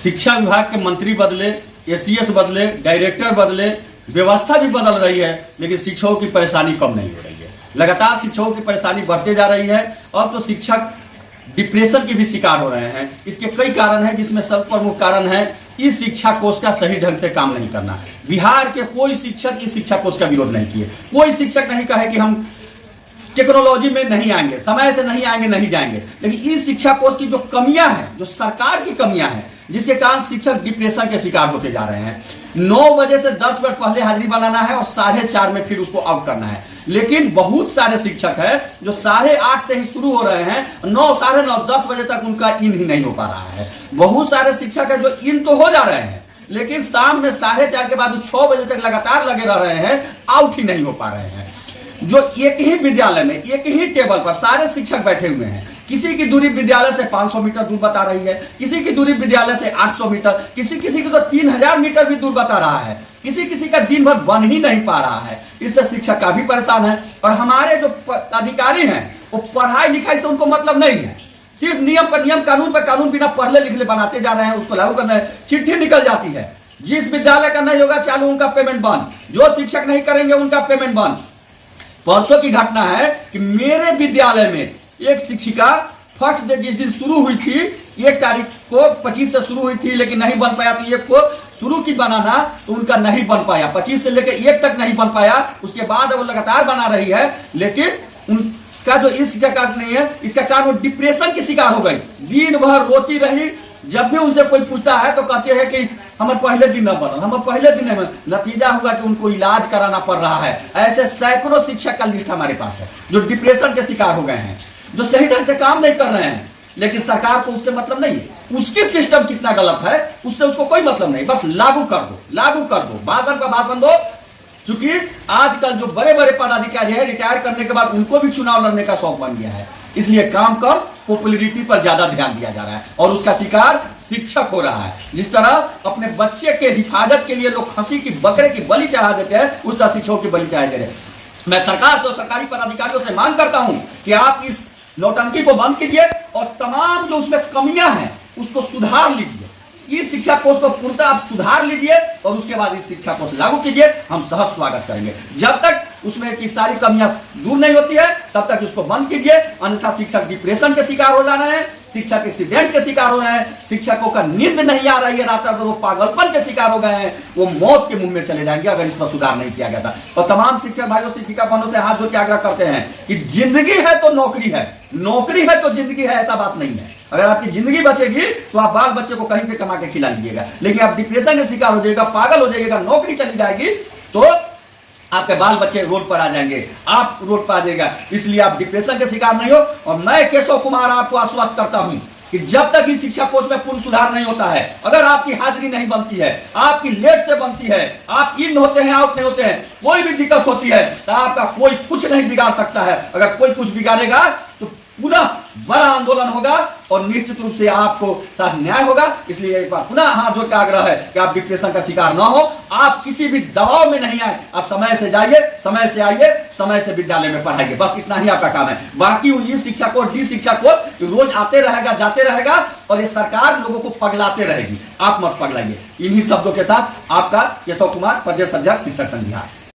शिक्षा विभाग के मंत्री बदले, एसीएस बदले, डायरेक्टर बदले, व्यवस्था भी बदल रही है, लेकिन शिक्षकों की परेशानी कम नहीं हो रही है। लगातार शिक्षकों की परेशानी बढ़ते जा रही है। अब तो शिक्षक डिप्रेशन के भी शिकार हो रहे हैं। इसके कई कारण हैं, जिसमें सब प्रमुख कारण है इस शिक्षा कोष का सही ढंग से काम नहीं करना। बिहार के कोई शिक्षक इस शिक्षा कोष का विरोध नहीं किए। कोई शिक्षक नहीं कहे कि हम टेक्नोलॉजी में नहीं आएंगे, समय से नहीं आएंगे, नहीं जाएंगे। लेकिन इस शिक्षा कोष की जो कमियां हैं, जो सरकार की कमियां हैं, जिसके कारण शिक्षक डिप्रेशन के शिकार होते जा रहे हैं। 9 बजे से 10 मिनट पहले हाजिरी बनाना है और 4:30 में फिर उसको आउट करना है। लेकिन बहुत सारे शिक्षक हैं जो 8:30 से ही शुरू हो रहे हैं, 9, 9:30, 10 बजे तक उनका इन ही नहीं हो पा रहा है। बहुत सारे शिक्षक हैं जो इन तो हो जा रहे हैं, लेकिन शाम में 4:30 के बाद 6 बजे तक लगातार लगे रह रहे हैं, आउट ही नहीं हो पा रहे हैं। जो एक ही विद्यालय में, एक ही टेबल पर सारे शिक्षक बैठे हुए हैं। किसी की दूरी विद्यालय से 500 मीटर दूर बता रही है, किसी की दूरी विद्यालय से 800 मीटर, किसी की तो 3000 मीटर भी दूर बता रहा है। किसी का दिन भर बन ही नहीं पा रहा है। इससे शिक्षक काफी परेशान है। और हमारे जो अधिकारी हैं, वो पढ़ाई लिखाई से उनको मतलब नहीं है। सिर्फ नियम पर नियम, कानून पर कानून बिना पढ़ले लिखले बनाते जा रहे हैं, उसको लागू करना है। चिट्ठी निकल जाती है, जिस विद्यालय का नहीं होगा चालू उनका पेमेंट बंद, जो शिक्षक नहीं करेंगे उनका पेमेंट बंद। परसों की घटना है कि मेरे विद्यालय में एक शिक्षिका फर्स्ट डे जिस दिन शुरू हुई थी, 1 तारीख को 25 से शुरू हुई थी, लेकिन नहीं बन पाया। तो 1 को शुरू की बनाना, तो उनका नहीं बन पाया। 25 से लेकर 1 तक नहीं बन पाया। उसके बाद वो लगातार बना रही है, लेकिन उनका जो इस शिक्षा का नहीं है, इसका कारण वो डिप्रेशन की शिकार हो गई। दिन भर रोती रही। जब भी उनसे कोई पूछता है तो कहते हैं कि हमारे पहले दिन न बनल, हमारे पहले दिन नहीं बनल। नतीजा हुआ कि उनको इलाज कराना पड़ रहा है। ऐसे सैकड़ों शिक्षक का लिस्ट हमारे पास है जो डिप्रेशन के शिकार हो गए हैं, जो सही ढंग से काम नहीं कर रहे हैं। लेकिन सरकार को उससे मतलब नहीं है। उसकी सिस्टम कितना गलत है उससे उसको कोई मतलब नहीं। बस लागू कर दो, लागू कर दो, भाषण का भाषण दो। चूंकि आजकल जो बड़े बड़े पदाधिकारी है, रिटायर करने के बाद उनको भी चुनाव लड़ने का शौक बन गया है। इसलिए काम कम, पॉपुलैरिटी पर ज्यादा ध्यान दिया जा रहा है और उसका शिकार शिक्षक हो रहा है। जिस तरह अपने बच्चे के हिफाजत के लिए लोग खसी की बकरे की बलि चढ़ा देते हैं, उस तरह शिक्षकों की बलि चढ़ा दे रहे हैं। मैं सरकार से, सरकारी पदाधिकारियों से मांग करता हूं कि आप इस नौटंकी को बंद कीजिए और तमाम जो उसमें कमियां हैं उसको सुधार लीजिए। इस शिक्षा कोष को पूर्णतः आप सुधार लीजिए और उसके बाद इस शिक्षा कोष लागू कीजिए। हम सहर्ष स्वागत करेंगे। जब तक उसमें की सारी कमियां दूर नहीं होती है, तब तक उसको बंद कीजिए। अन्यथा शिक्षक डिप्रेशन के शिकार हो जाना है, शिक्षक एक्सीडेंट के शिकार हो रहे हैं, शिक्षकों का नींद नहीं आ रही है, रात भर वो पागलपन के शिकार हो गए हैं, वो मौत के मुंह में चले जाएंगे अगर इस पर सुधार नहीं किया गया था। और तमाम शिक्षक भाइयों से, शिक्षिका बहनों से हाथ जोड़ के आग्रह करते हैं कि जिंदगी है तो नौकरी है, नौकरी है तो जिंदगी है, ऐसा बात नहीं है। अगर आपकी जिंदगी बचेगी तो आप बाल बच्चे को कहीं से कमा के खिला लीजिएगा, लेकिन आप डिप्रेशन के शिकार हो जाएगा, पागल हो जाएगा, नौकरी चली जाएगी तो आपके बाल बच्चे रोड पर आ जाएंगे, आप रोड पर आ जाएगा। इसलिए आप डिप्रेशन के शिकार नहीं हो। और मैं केशव कुमार आपको आश्वस्त करता हूं कि जब तक इस शिक्षा कोष में पूर्ण सुधार नहीं होता है, अगर आपकी हाजिरी नहीं बनती है, आपकी लेट से बनती है, आप इन होते हैं, आउट नहीं होते हैं, कोई भी दिक्कत होती है, तो आपका कोई कुछ नहीं बिगाड़ सकता है। अगर कोई कुछ बिगाड़ेगा तो पुनः बड़ा आंदोलन होगा और निश्चित रूप से आपको साथ न्याय होगा। इसलिए एक बार पुनः हाथ जोड़ के आग्रह है कि आप डिप्रेशन का शिकार ना हो, आप किसी भी दबाव में नहीं आए, आप समय से जाइए, समय से आइए, समय से विद्यालय में पढ़ाइए। बस इतना ही आपका काम है। बाकी ये शिक्षा कोष, डी शिक्षा कोष रोज आते रहेगा, जाते रहेगा और ये सरकार लोगों को पगलाते रहेगी। आप मत पगलाइए। इन्हीं शब्दों के साथ आपका केशव कुमार, प्रदेश अध्यक्ष शिक्षक संघ बिहार।